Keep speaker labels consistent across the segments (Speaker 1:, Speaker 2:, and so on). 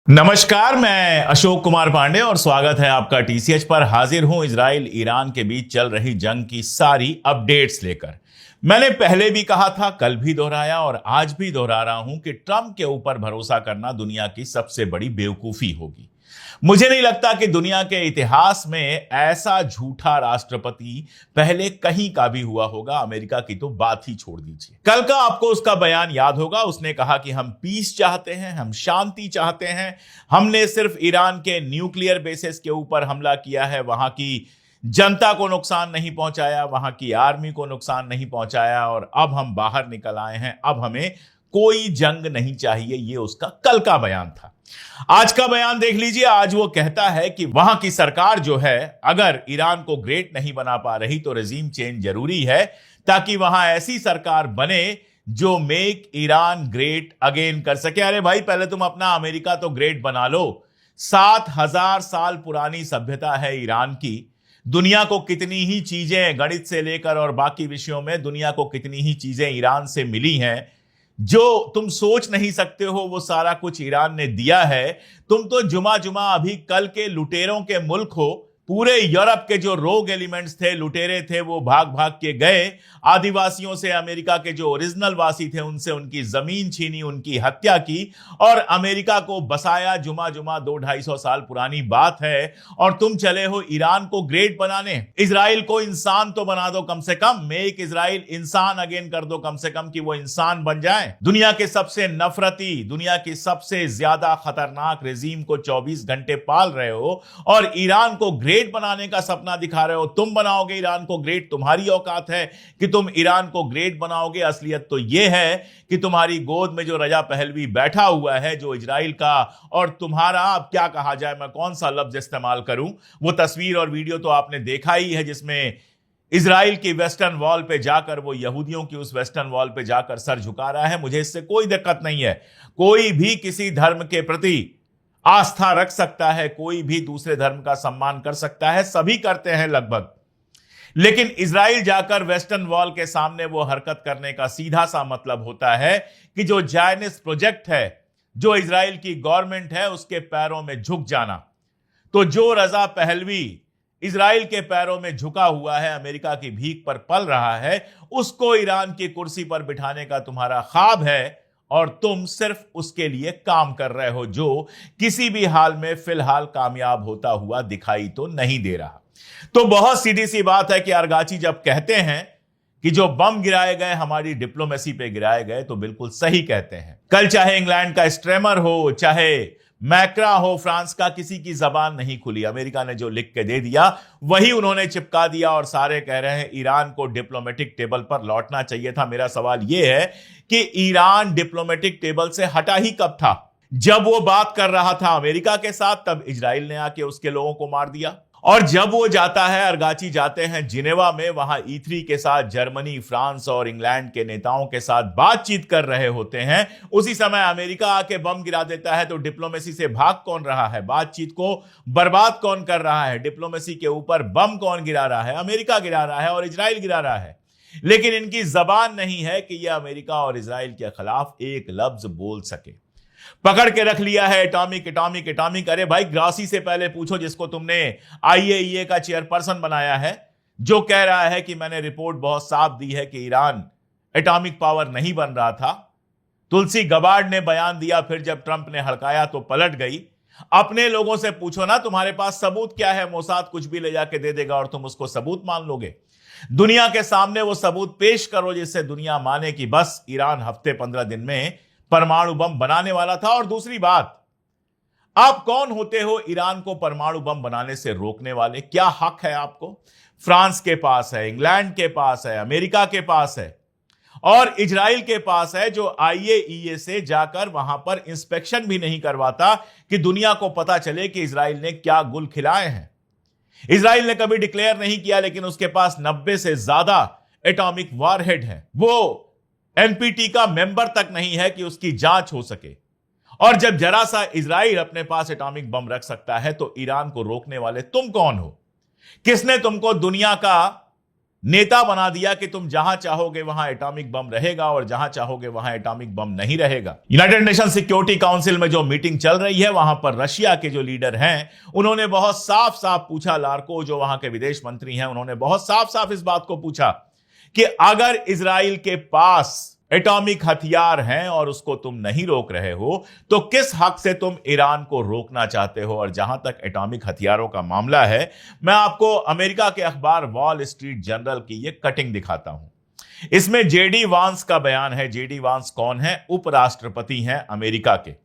Speaker 1: नमस्कार, मैं अशोक कुमार पांडे और स्वागत है आपका टीसीएच पर। हाजिर हूं इजराइल ईरान के बीच चल रही जंग की सारी अपडेट्स लेकर। मैंने पहले भी कहा था, कल भी दोहराया और आज भी दोहरा रहा हूं कि ट्रंप के ऊपर भरोसा करना दुनिया की सबसे बड़ी बेवकूफी होगी। मुझे नहीं लगता कि दुनिया के इतिहास में ऐसा झूठा राष्ट्रपति पहले कहीं का भी हुआ होगा। अमेरिका की तो बात ही छोड़ दीजिए। कल का आपको उसका बयान याद होगा। उसने कहा कि हम पीस चाहते हैं, हम शांति चाहते हैं। हमने सिर्फ ईरान के न्यूक्लियर बेसिस के ऊपर हमला किया है, वहां की जनता को नुकसान नहीं पहुंचाया, वहां की आर्मी को नुकसान नहीं पहुंचाया और अब हम बाहर निकल आए हैं। अब हमें कोई जंग नहीं चाहिए। ये उसका कल का बयान था। आज का बयान देख लीजिए। आज वो कहता है कि वहां की सरकार जो है, अगर ईरान को ग्रेट नहीं बना पा रही तो रेजिम चेंज जरूरी है, ताकि वहां ऐसी सरकार बने जो मेक ईरान ग्रेट अगेन कर सके। अरे भाई, पहले तुम अपना अमेरिका तो ग्रेट बना लो। 7,000 साल पुरानी सभ्यता है ईरान की। दुनिया को कितनी ही चीजें, गणित से लेकर और बाकी विषयों में दुनिया को कितनी ही चीजें ईरान से मिली हैं जो तुम सोच नहीं सकते हो। वो सारा कुछ ईरान ने दिया है। तुम तो जुमा जुमा अभी कल के लुटेरों के मुल्क हो। पूरे यूरोप के जो रोग एलिमेंट्स थे, लुटेरे थे, वो भाग भाग के गए। आदिवासियों से, अमेरिका के जो ओरिजिनल वासी थे, उनसे उनकी जमीन छीनी, उनकी हत्या की और अमेरिका को बसाया। जुमा जुमा 200-250 साल पुरानी बात है और तुम चले हो ईरान को ग्रेट बनाने। इजराइल को इंसान तो बना दो कम से कम। मेक इजराइल इंसान अगेन कर दो कम से कम, कि वो इंसान बन जाए। दुनिया के सबसे नफरती, दुनिया की सबसे ज्यादा खतरनाक रेजीम को 24 घंटे पाल रहे हो और ईरान को ग्रेट बनाने का सपना दिखा रहे हो। तुम बनाओगे ईरान को ग्रेट? तुम्हारी औकात है कि तुम ईरान को ग्रेट बनाओगे? असलियत तो यह है कि तुम्हारी गोद में जो रजा पहलवी बैठा हुआ है, जो इजराइल का और तुम्हारा, अब क्या कहा जाए, मैं कौन सा लफ्ज इस्तेमाल करूं। वो तस्वीर और वीडियो तो आपने देखा ही है, जिसमें इजराइल की वेस्टर्न वॉल पे जाकर वो यहूदियों की उस वेस्टर्न वॉल पे जाकर सर झुका रहा है। मुझे इससे कोई दिक्कत नहीं है। कोई भी किसी धर्म के प्रति आस्था रख सकता है, कोई भी दूसरे धर्म का सम्मान कर सकता है, सभी करते हैं लगभग। लेकिन इजराइल जाकर वेस्टर्न वॉल के सामने वो हरकत करने का सीधा सा मतलब होता है कि जो जायनिस्ट प्रोजेक्ट है, जो इजराइल की गवर्नमेंट है, उसके पैरों में झुक जाना। तो जो रजा पहलवी इजराइल के पैरों में झुका हुआ है, अमेरिका की भीख पर पल रहा है, उसको ईरान की कुर्सी पर बिठाने का तुम्हारा ख्वाब है और तुम सिर्फ उसके लिए काम कर रहे हो, जो किसी भी हाल में फिलहाल कामयाब होता हुआ दिखाई तो नहीं दे रहा। तो बहुत सीधी सी बात है कि अरगाची जब कहते हैं कि जो बम गिराए गए हमारी डिप्लोमेसी पे गिराए गए, तो बिल्कुल सही कहते हैं। कल चाहे इंग्लैंड का स्ट्रेमर हो, चाहे मैक्रा हो, फ्रांस का, किसी की जबान नहीं खुली। अमेरिका ने जो लिख के दे दिया वही उन्होंने चिपका दिया और सारे कह रहे हैं ईरान को डिप्लोमेटिक टेबल पर लौटना चाहिए था। मेरा सवाल यह है कि ईरान डिप्लोमेटिक टेबल से हटा ही कब था? जब वो बात कर रहा था अमेरिका के साथ, तब इजराइल ने आके उसके लोगों को मार दिया। और जब वो जाता है, अरगाची जाते हैं जिनेवा में, वहां E3 के साथ जर्मनी, फ्रांस और इंग्लैंड के नेताओं के साथ बातचीत कर रहे होते हैं, उसी समय अमेरिका आके बम गिरा देता है। तो डिप्लोमेसी से भाग कौन रहा है? बातचीत को बर्बाद कौन कर रहा है? डिप्लोमेसी के ऊपर बम कौन गिरा रहा है? अमेरिका गिरा रहा है और इजराइल गिरा रहा है। लेकिन इनकी जबान नहीं है कि यह अमेरिका और इजराइल के खिलाफ एक लफ्ज बोल सके। पकड़ के रख लिया है एटॉमिक एटॉमिक एटॉमिक। अरे भाई, ग्रासी से पहले पूछो, जिसको तुमने IAEA का चेयरपर्सन बनाया है, जो कह रहा है कि मैंने रिपोर्ट बहुत साफ दी है कि ईरान एटॉमिक पावर नहीं बन रहा था। तुलसी गबार्ड ने बयान दिया, फिर जब ट्रंप ने हड़काया तो पलट गई। अपने लोगों से पूछो ना, तुम्हारे पास सबूत क्या है? मोसाद कुछ भी ले जाके दे देगा और तुम उसको सबूत मान लोगे। दुनिया के सामने वो सबूत पेश करो जिससे दुनिया माने कि बस ईरान हफ्ते 15 दिन में परमाणु बम बनाने वाला था। और दूसरी बात, आप कौन होते हो ईरान को परमाणु बम बनाने से रोकने वाले? क्या हक है आपको? फ्रांस के पास है, इंग्लैंड के पास है, अमेरिका के पास है और इजराइल के पास है, जो IAEA से जाकर वहां पर इंस्पेक्शन भी नहीं करवाता कि दुनिया को पता चले कि इजराइल ने क्या गुल खिलाए हैं। इजराइल ने कभी डिक्लेयर नहीं किया, लेकिन उसके पास 90 से ज्यादा एटॉमिक वॉरहेड हैं। वो NPT का मेंबर तक नहीं है कि उसकी जांच हो सके। और जब जरा सा इजराइल अपने पास एटॉमिक बम रख सकता है, तो ईरान को रोकने वाले तुम कौन हो? किसने तुमको दुनिया का नेता बना दिया कि तुम जहां चाहोगे वहां एटॉमिक बम रहेगा और जहां चाहोगे वहां एटॉमिक बम नहीं रहेगा। यूनाइटेड नेशन सिक्योरिटी काउंसिल में जो मीटिंग चल रही है वहां पर रशिया के जो लीडर हैं उन्होंने बहुत साफ साफ पूछा, लार्को जो वहां के विदेश मंत्री हैं उन्होंने बहुत साफ साफ इस बात को पूछा कि अगर इजराइल के पास एटॉमिक हथियार हैं और उसको तुम नहीं रोक रहे हो तो किस हक से तुम ईरान को रोकना चाहते हो। और जहां तक एटॉमिक हथियारों का मामला है, मैं आपको अमेरिका के अखबार वॉल स्ट्रीट जर्नल की ये कटिंग दिखाता हूं। इसमें जेडी वांस का बयान है। जेडी वांस कौन है? उपराष्ट्रपति हैं अमेरिका के।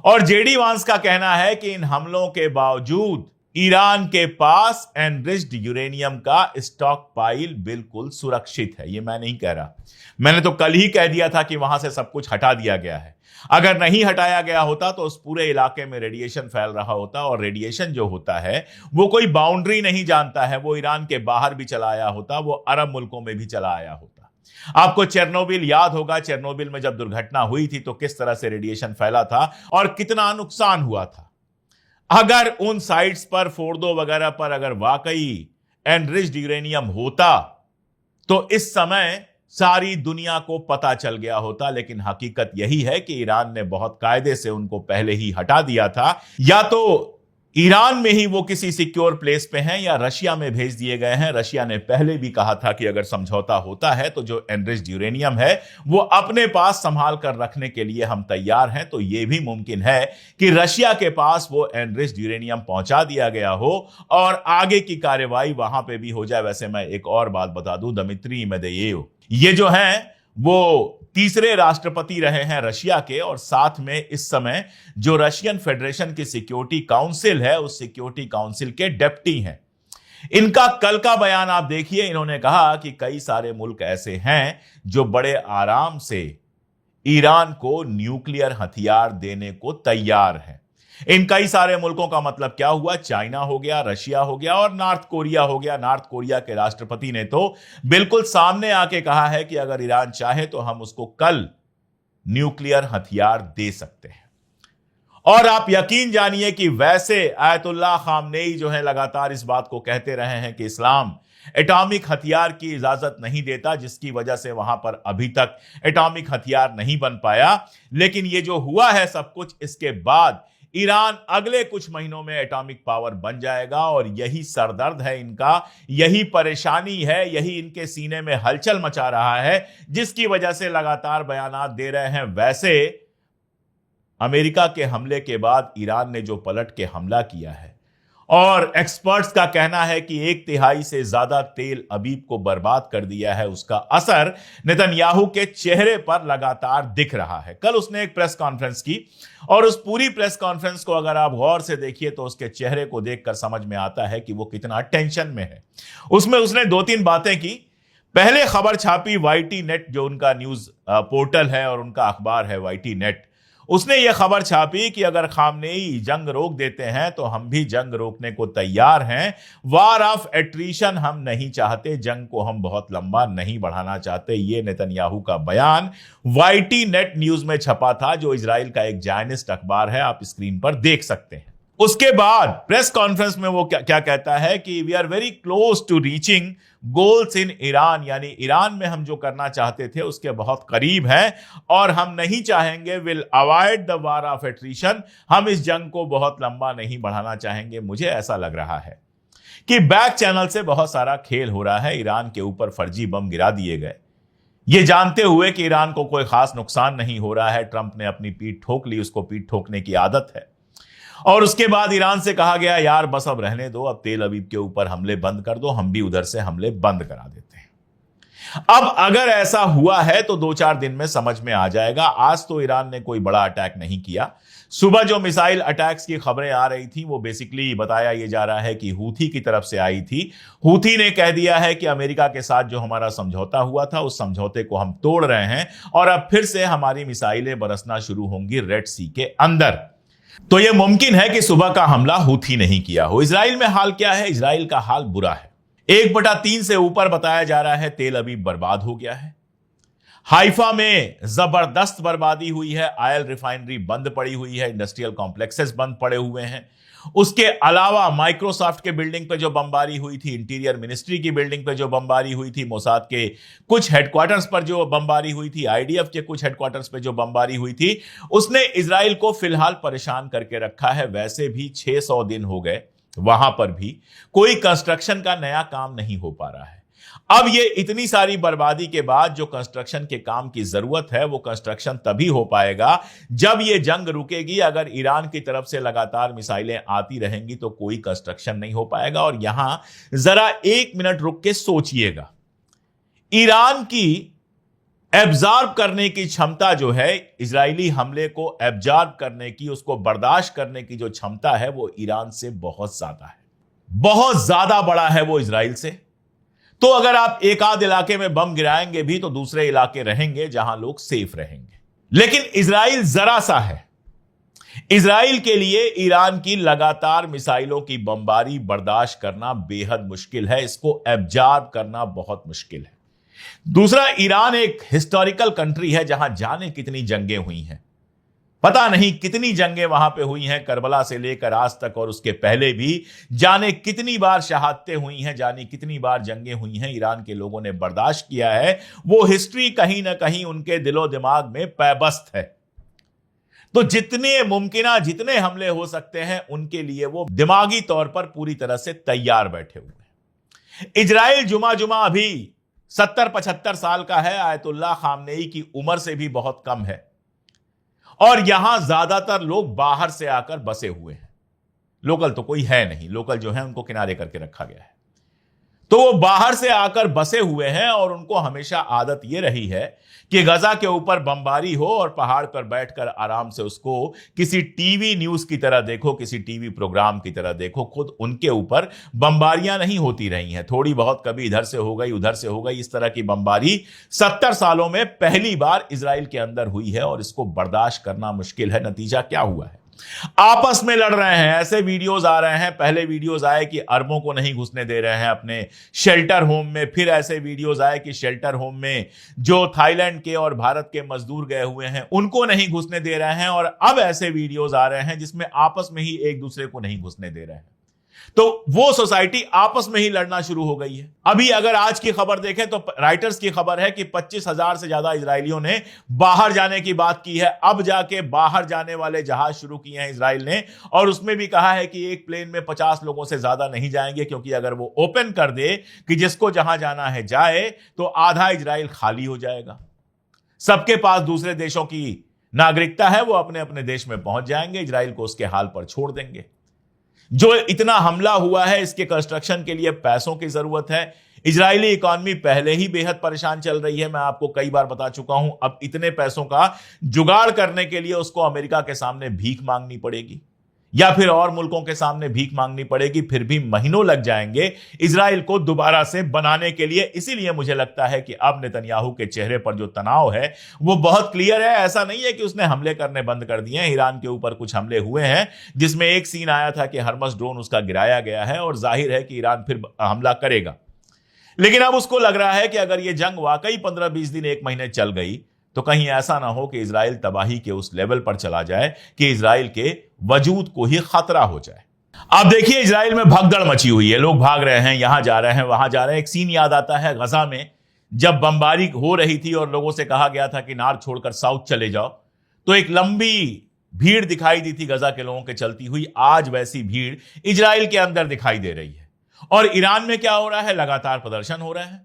Speaker 1: और जेडी वांस का कहना है कि इन हमलों के बावजूद ईरान के पास एनरिच्ड यूरेनियम का स्टॉक पाइल बिल्कुल सुरक्षित है। ये मैं नहीं कह रहा, मैंने तो कल ही कह दिया था कि वहां से सब कुछ हटा दिया गया है। अगर नहीं हटाया गया होता तो उस पूरे इलाके में रेडिएशन फैल रहा होता, और रेडिएशन जो होता है वो कोई बाउंड्री नहीं जानता है। वो ईरान के बाहर भी चला आया होता, वो अरब मुल्कों में भी चला आया होता। आपको चेरनोबिल याद होगा, चेरनोबिल में जब दुर्घटना हुई थी तो किस तरह से रेडिएशन फैला था और कितना नुकसान हुआ था। अगर उन साइट्स पर, फोर्डो वगैरह पर अगर वाकई एनरिच्ड यूरेनियम होता तो इस समय सारी दुनिया को पता चल गया होता। लेकिन हकीकत यही है कि ईरान ने बहुत कायदे से उनको पहले ही हटा दिया था। या तो ईरान में ही वो किसी सिक्योर प्लेस पे हैं या रशिया में भेज दिए गए हैं। रशिया ने पहले भी कहा था कि अगर समझौता होता है तो जो एनरिच्ड यूरेनियम है वो अपने पास संभाल कर रखने के लिए हम तैयार हैं। तो यह भी मुमकिन है कि रशिया के पास वो एनरिच्ड यूरेनियम पहुंचा दिया गया हो और आगे की कार्रवाई वहां पे भी हो जाए। वैसे मैं एक और बात बता दूं, दमित्री मेदवेदेव ये जो हैं वो तीसरे राष्ट्रपति रहे हैं रशिया के, और साथ में इस समय जो रशियन फेडरेशन की सिक्योरिटी काउंसिल है उस सिक्योरिटी काउंसिल के डेप्टी हैं। इनका कल का बयान आप देखिए। इन्होंने कहा कि कई सारे मुल्क ऐसे हैं जो बड़े आराम से ईरान को न्यूक्लियर हथियार देने को तैयार हैं। इन कई सारे मुल्कों का मतलब क्या हुआ? चाइना हो गया, रशिया हो गया और नॉर्थ कोरिया हो गया। नॉर्थ कोरिया के राष्ट्रपति ने तो बिल्कुल सामने आके कहा है कि अगर ईरान चाहे तो हम उसको कल न्यूक्लियर हथियार दे सकते हैं। और आप यकीन जानिए कि वैसे आयतुल्लाह खामनेई जो है लगातार इस बात को कहते रहे हैं कि इस्लाम एटॉमिक हथियार की इजाजत नहीं देता, जिसकी वजह से वहां पर अभी तक एटॉमिक हथियार नहीं बन पाया। लेकिन ये जो हुआ है सब कुछ, इसके बाद ईरान अगले कुछ महीनों में एटॉमिक पावर बन जाएगा। और यही सरदर्द है इनका, यही परेशानी है, यही इनके सीने में हलचल मचा रहा है, जिसकी वजह से लगातार बयानात दे रहे हैं। वैसे अमेरिका के हमले के बाद ईरान ने जो पलट के हमला किया है, और एक्सपर्ट्स का कहना है कि 1/3 से ज्यादा तेल अबीब को बर्बाद कर दिया है, उसका असर नेतन्याहू के चेहरे पर लगातार दिख रहा है। कल उसने एक प्रेस कॉन्फ्रेंस की और उस पूरी प्रेस कॉन्फ्रेंस को अगर आप गौर से देखिए तो उसके चेहरे को देखकर समझ में आता है कि वो कितना टेंशन में है। उसमें उसने 2-3 बातें की। पहले खबर छापी वाईटी नेट, जो उनका न्यूज पोर्टल है और उनका अखबार है वाईटी नेट। उसने यह खबर छापी कि अगर खामनेई जंग रोक देते हैं तो हम भी जंग रोकने को तैयार हैं। वार ऑफ एट्रीशन हम नहीं चाहते, जंग को हम बहुत लंबा नहीं बढ़ाना चाहते। यह नेतन्याहू का बयान वाईटी नेट न्यूज में छपा था, जो इजराइल का एक जायनिस्ट अखबार है, आप स्क्रीन पर देख सकते हैं। उसके बाद प्रेस कॉन्फ्रेंस में वो क्या कहता है कि we are very close to reaching goals in Iran, यानी ईरान में हम जो करना चाहते थे उसके बहुत करीब हैं और हम नहीं चाहेंगे, will avoid the war of attrition, हम इस जंग को बहुत लंबा नहीं बढ़ाना चाहेंगे। मुझे ऐसा लग रहा है कि बैक चैनल से बहुत सारा खेल हो रहा है। ईरान के ऊपर फर्जी बम गिरा दिए गए, ये जानते हुए कि ईरान को कोई खास नुकसान नहीं हो रहा है। ट्रंप ने अपनी पीठ ठोक ली, उसको पीठ ठोकने की आदत है। और उसके बाद ईरान से कहा गया यार बस अब रहने दो, अब तेल अवीव के ऊपर हमले बंद कर दो, हम भी उधर से हमले बंद करा देते हैं। अब अगर ऐसा हुआ है तो 2-4 दिन में समझ में आ जाएगा। आज तो ईरान ने कोई बड़ा अटैक नहीं किया। सुबह जो मिसाइल अटैक्स की खबरें आ रही थी वो बेसिकली बताया यह जा रहा है कि हूथी की तरफ से आई थी। हूथी ने कह दिया है कि अमेरिका के साथ जो हमारा समझौता हुआ था उस समझौते को हम तोड़ रहे हैं और अब फिर से हमारी मिसाइलें बरसना शुरू होंगी रेड सी के अंदर। तो यह मुमकिन है कि सुबह का हमला हूथी नहीं किया हो। इजराइल में हाल क्या है? इजराइल का हाल बुरा है। 1/3 से ऊपर बताया जा रहा है तेल अवीव बर्बाद हो गया है। हाइफा में जबरदस्त बर्बादी हुई है, ऑयल रिफाइनरी बंद पड़ी हुई है, इंडस्ट्रियल कॉम्प्लेक्सेस बंद पड़े हुए हैं। उसके अलावा माइक्रोसॉफ्ट के बिल्डिंग पे जो बमबारी हुई थी, इंटीरियर मिनिस्ट्री की बिल्डिंग पे जो बमबारी हुई थी, मोसाद के कुछ हेडक्वार्टर्स पर जो बमबारी हुई थी, आईडीएफ के कुछ हेडक्वार्टर्स पे जो बमबारी हुई थी, उसने इजराइल को फिलहाल परेशान करके रखा है। वैसे भी 600 दिन हो गए, वहां पर भी कोई कंस्ट्रक्शन का नया काम नहीं हो पा रहा है। अब ये इतनी सारी बर्बादी के बाद जो कंस्ट्रक्शन के काम की जरूरत है, वो कंस्ट्रक्शन तभी हो पाएगा जब ये जंग रुकेगी। अगर ईरान की तरफ से लगातार मिसाइलें आती रहेंगी तो कोई कंस्ट्रक्शन नहीं हो पाएगा। और यहां जरा 1 मिनट रुक के सोचिएगा, ईरान की एब्जॉर्ब करने की क्षमता जो है, इजरायली हमले को एब्जॉर्ब करने की, उसको बर्दाश्त करने की जो क्षमता है, वो ईरान से बहुत ज्यादा है, बहुत ज्यादा बड़ा है वो इजराइल से। तो अगर आप एक आध इलाके में बम गिराएंगे भी तो दूसरे इलाके रहेंगे जहां लोग सेफ रहेंगे। लेकिन इजराइल जरा सा है। इजराइल के लिए ईरान की लगातार मिसाइलों की बमबारी बर्दाश्त करना बेहद मुश्किल है, इसको एब्जॉर्ब करना बहुत मुश्किल है। दूसरा, ईरान एक हिस्टोरिकल कंट्री है जहां जाने कितनी जंगें हुई हैं, पता नहीं कितनी जंगें वहां पे हुई हैं, करबला से लेकर आज तक, और उसके पहले भी जाने कितनी बार शहादतें हुई हैं, जाने कितनी बार जंगें हुई हैं। ईरान के लोगों ने बर्दाश्त किया है, वो हिस्ट्री कहीं ना कहीं उनके दिलो दिमाग में पैबस्त है। तो जितने मुमकिन जितने हमले हो सकते हैं उनके लिए वो दिमागी तौर पर पूरी तरह से तैयार बैठे हुए हैं। इजराइल जुमा जुमा अभी 70-75 साल का है, आयतुल्लाह खामनेई की उम्र से भी बहुत कम है, और यहां ज्यादातर लोग बाहर से आकर बसे हुए हैं। लोकल तो कोई है नहीं, लोकल जो है उनको किनारे करके रखा गया है। तो वो बाहर से आकर बसे हुए हैं और उनको हमेशा आदत ये रही है कि गजा के ऊपर बमबारी हो और पहाड़ पर बैठकर आराम से उसको किसी टीवी न्यूज की तरह देखो, किसी टीवी प्रोग्राम की तरह देखो। खुद उनके ऊपर बमबारियां नहीं होती रही हैं, थोड़ी बहुत कभी इधर से हो गई उधर से हो गई, इस तरह की बमबारी 70 सालों में पहली बार इजराइल के अंदर हुई है और इसको बर्दाश्त करना मुश्किल है। नतीजा क्या हुआ है? आपस में लड़ रहे हैं, ऐसे वीडियोस आ रहे हैं। पहले वीडियोस आए कि अरबों को नहीं घुसने दे रहे हैं अपने शेल्टर होम में, फिर ऐसे वीडियोस आए कि शेल्टर होम में जो थाईलैंड के और भारत के मजदूर गए हुए हैं उनको नहीं घुसने दे रहे हैं, और अब ऐसे वीडियोस आ रहे हैं जिसमें आपस में ही एक दूसरे को नहीं घुसने दे रहे हैं। तो वो सोसाइटी आपस में ही लड़ना शुरू हो गई है। अभी अगर आज की खबर देखें तो राइटर्स की खबर है कि 25,000 से ज्यादा इजरायलियों ने बाहर जाने की बात की है। अब जाके बाहर जाने वाले जहाज शुरू किए हैं इजराइल ने, और उसमें भी कहा है कि एक प्लेन में 50 लोगों से ज्यादा नहीं जाएंगे, क्योंकि अगर वो ओपन कर दे कि जिसको जहां जाना है जाए तो आधा इजराइल खाली हो जाएगा। सबके पास दूसरे देशों की नागरिकता है, वो अपने अपने देश में पहुंच जाएंगे, इजराइल को उसके हाल पर छोड़ देंगे। जो इतना हमला हुआ है इसके कंस्ट्रक्शन के लिए पैसों की जरूरत है। इजरायली इकॉनमी पहले ही बेहद परेशान चल रही है, मैं आपको कई बार बता चुका हूं। अब इतने पैसों का जुगाड़ करने के लिए उसको अमेरिका के सामने भीख मांगनी पड़ेगी या फिर और मुल्कों के सामने भीख मांगनी पड़ेगी, फिर भी महीनों लग जाएंगे इजराइल को दोबारा से बनाने के लिए। इसीलिए मुझे लगता है कि अब नेतन्याहू के चेहरे पर जो तनाव है वो बहुत क्लियर है। ऐसा नहीं है कि उसने हमले करने बंद कर दिए हैं। ईरान के ऊपर कुछ हमले हुए हैं, जिसमें एक सीन आया था कि हरमस ड्रोन उसका गिराया गया है, और जाहिर है कि ईरान फिर हमला करेगा। लेकिन अब उसको लग रहा है कि अगर ये जंग वाकई 15-20 दिन, 1 महीने चल गई तो कहीं ऐसा ना हो कि इजराइल तबाही के उस लेवल पर चला जाए कि इजराइल के वजूद को ही खतरा हो जाए। अब देखिए, इजराइल में भगदड़ मची हुई है, लोग भाग रहे हैं, यहां जा रहे हैं वहां जा रहे हैं। एक सीन याद आता है गजा में जब बमबारी हो रही थी और लोगों से कहा गया था कि नार्थ छोड़कर साउथ चले जाओ, तो एक लंबी भीड़ दिखाई दी थी गजा के लोगों के चलती हुई। आज वैसी भीड़ इजराइल के अंदर दिखाई दे रही है। और ईरान में क्या हो रहा है? लगातार प्रदर्शन हो रहे हैं।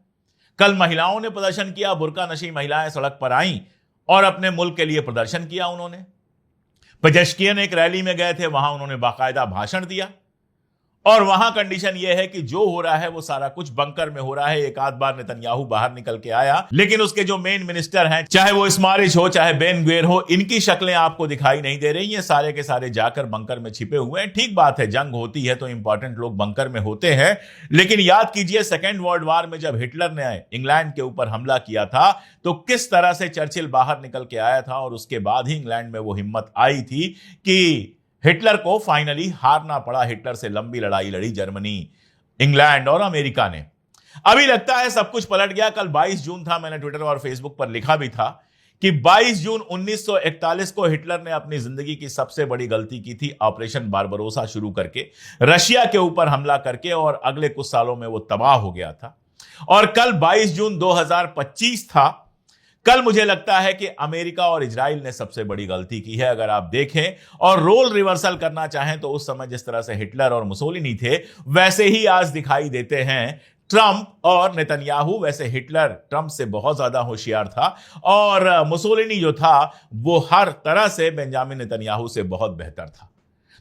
Speaker 1: कल महिलाओं ने प्रदर्शन किया, बुर्का नशी महिलाएं सड़क पर आईं और अपने मुल्क के लिए प्रदर्शन किया। उन्होंने पेजेश्कियन एक रैली में गए थे, वहां उन्होंने बाकायदा भाषण दिया। और वहां कंडीशन यह है कि जो हो रहा है वो सारा कुछ बंकर में हो रहा है। एक आध बार नेतन्याहू बाहर निकल के आया, लेकिन उसके जो मेन मिनिस्टर हैं, चाहे वो स्मारिच हो चाहे बेन ग्वेर हो, इनकी शक्लें आपको दिखाई नहीं दे रही हैं। सारे के सारे जाकर बंकर में छिपे हुए हैं। ठीक बात है, जंग होती है तो इंपॉर्टेंट लोग बंकर में होते हैं, लेकिन याद कीजिए सेकेंड वर्ल्ड वॉर में जब हिटलर ने इंग्लैंड के ऊपर हमला किया था तो किस तरह से चर्चिल बाहर निकल के आया था, और उसके बाद ही इंग्लैंड में वो हिम्मत आई थी कि हिटलर को फाइनली हारना पड़ा। हिटलर से लंबी लड़ाई लड़ी जर्मनी, इंग्लैंड और अमेरिका ने। अभी लगता है सब कुछ पलट गया। कल 22 जून था, मैंने ट्विटर और फेसबुक पर लिखा भी था कि 22 जून 1941 को हिटलर ने अपनी जिंदगी की सबसे बड़ी गलती की थी, ऑपरेशन बारबरोसा शुरू करके रशिया के ऊपर हमला करके, और अगले कुछ सालों में वो तबाह हो गया था। और कल 22 जून 2025 था। कल मुझे लगता है कि अमेरिका और इजराइल ने सबसे बड़ी गलती की है। अगर आप देखें और रोल रिवर्सल करना चाहें तो उस समय जिस तरह से हिटलर और मुसोलिनी थे, वैसे ही आज दिखाई देते हैं ट्रंप और नेतन्याहू। वैसे हिटलर ट्रंप से बहुत ज्यादा होशियार था और मुसोलिनी जो था वो हर तरह से बेंजामिन नेतन्याहू से बहुत बेहतर था।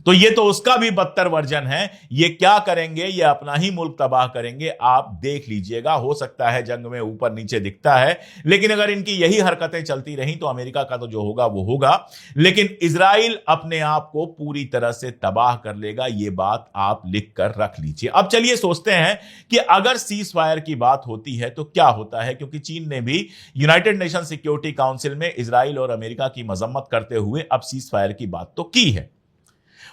Speaker 1: तो ये तो उसका भी बदतर वर्जन है। ये क्या करेंगे, ये अपना ही मुल्क तबाह करेंगे, आप देख लीजिएगा। हो सकता है जंग में ऊपर नीचे दिखता है, लेकिन अगर इनकी यही हरकतें चलती रहीं तो अमेरिका का तो जो होगा वो होगा, लेकिन इजराइल अपने आप को पूरी तरह से तबाह कर लेगा। ये बात आप लिख कर रख लीजिए। अब चलिए सोचते हैं कि अगर सीज फायर की बात होती है तो क्या होता है, क्योंकि चीन ने भी यूनाइटेड नेशन सिक्योरिटी काउंसिल में इजराइल और अमेरिका की मजम्मत करते हुए अब सीज फायर की बात तो की है।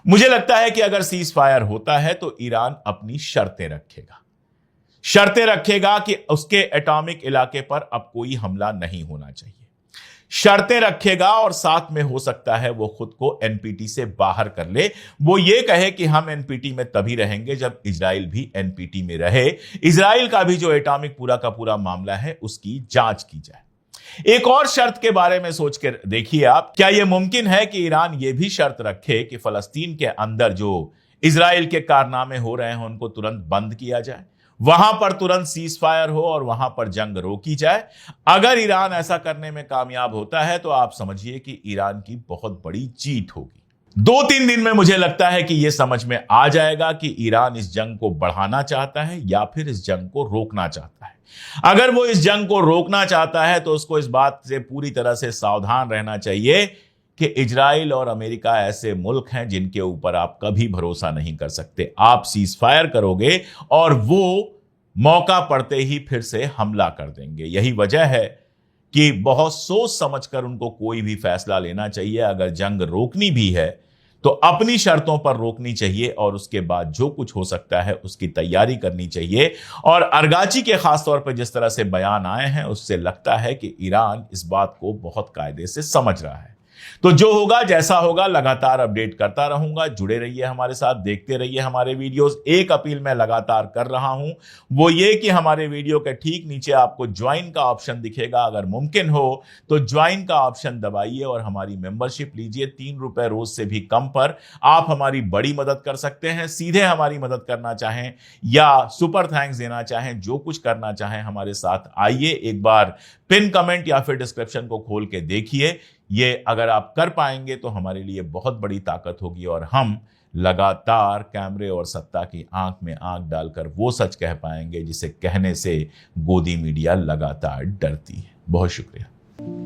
Speaker 1: मुझे लगता है कि अगर सीज फायर होता है तो ईरान अपनी शर्तें रखेगा। शर्तें रखेगा कि उसके एटॉमिक इलाके पर अब कोई हमला नहीं होना चाहिए। शर्तें रखेगा और साथ में हो सकता है वो खुद को एनपीटी से बाहर कर ले। वो ये कहे कि हम एनपीटी में तभी रहेंगे जब इजराइल भी एनपीटी में रहे। इजराइल का भी जो एटॉमिक पूरा का पूरा मामला है उसकी जांच की जाए। एक और शर्त के बारे में सोच कर देखिए आप, क्या यह मुमकिन है कि ईरान यह भी शर्त रखे कि फलस्तीन के अंदर जो इजराइल के कारनामे हो रहे हैं उनको तुरंत बंद किया जाए, वहां पर तुरंत सीज फायर हो और वहां पर जंग रोकी जाए। अगर ईरान ऐसा करने में कामयाब होता है तो आप समझिए कि ईरान की बहुत बड़ी जीत होगी। 2-3 दिन में मुझे लगता है कि यह समझ में आ जाएगा कि ईरान इस जंग को बढ़ाना चाहता है या फिर इस जंग को रोकना चाहता है। अगर वो इस जंग को रोकना चाहता है तो उसको इस बात से पूरी तरह से सावधान रहना चाहिए कि इजराइल और अमेरिका ऐसे मुल्क हैं जिनके ऊपर आप कभी भरोसा नहीं कर सकते। आप सीज फायर करोगे और वो मौका पड़ते ही फिर से हमला कर देंगे। यही वजह है कि बहुत सोच समझकर उनको कोई भी फैसला लेना चाहिए। अगर जंग रोकनी भी है तो अपनी शर्तों पर रोकनी चाहिए और उसके बाद जो कुछ हो सकता है उसकी तैयारी करनी चाहिए। और अरगाची के खास तौर पर जिस तरह से बयान आए हैं उससे लगता है कि ईरान इस बात को बहुत कायदे से समझ रहा है। तो जो होगा जैसा होगा लगातार अपडेट करता रहूंगा। जुड़े रहिए हमारे साथ, देखते रहिए हमारे वीडियोस। एक अपील मैं लगातार कर रहा हूं, वो ये कि हमारे वीडियो के ठीक नीचे आपको ज्वाइन का ऑप्शन दिखेगा। अगर मुमकिन हो तो ज्वाइन का ऑप्शन दबाइए और हमारी मेंबरशिप लीजिए। 3 रुपए रोज से भी कम पर आप हमारी बड़ी मदद कर सकते हैं। सीधे हमारी मदद करना चाहें या सुपर थैंक्स देना चाहें, जो कुछ करना चाहें हमारे साथ आइए। एक बार पिन कमेंट या फिर डिस्क्रिप्शन को खोल के देखिए। ये अगर आप कर पाएंगे तो हमारे लिए बहुत बड़ी ताकत होगी और हम लगातार कैमरे और सत्ता की आंख में आंख डालकर वो सच कह पाएंगे जिसे कहने से गोदी मीडिया लगातार डरती है। बहुत शुक्रिया।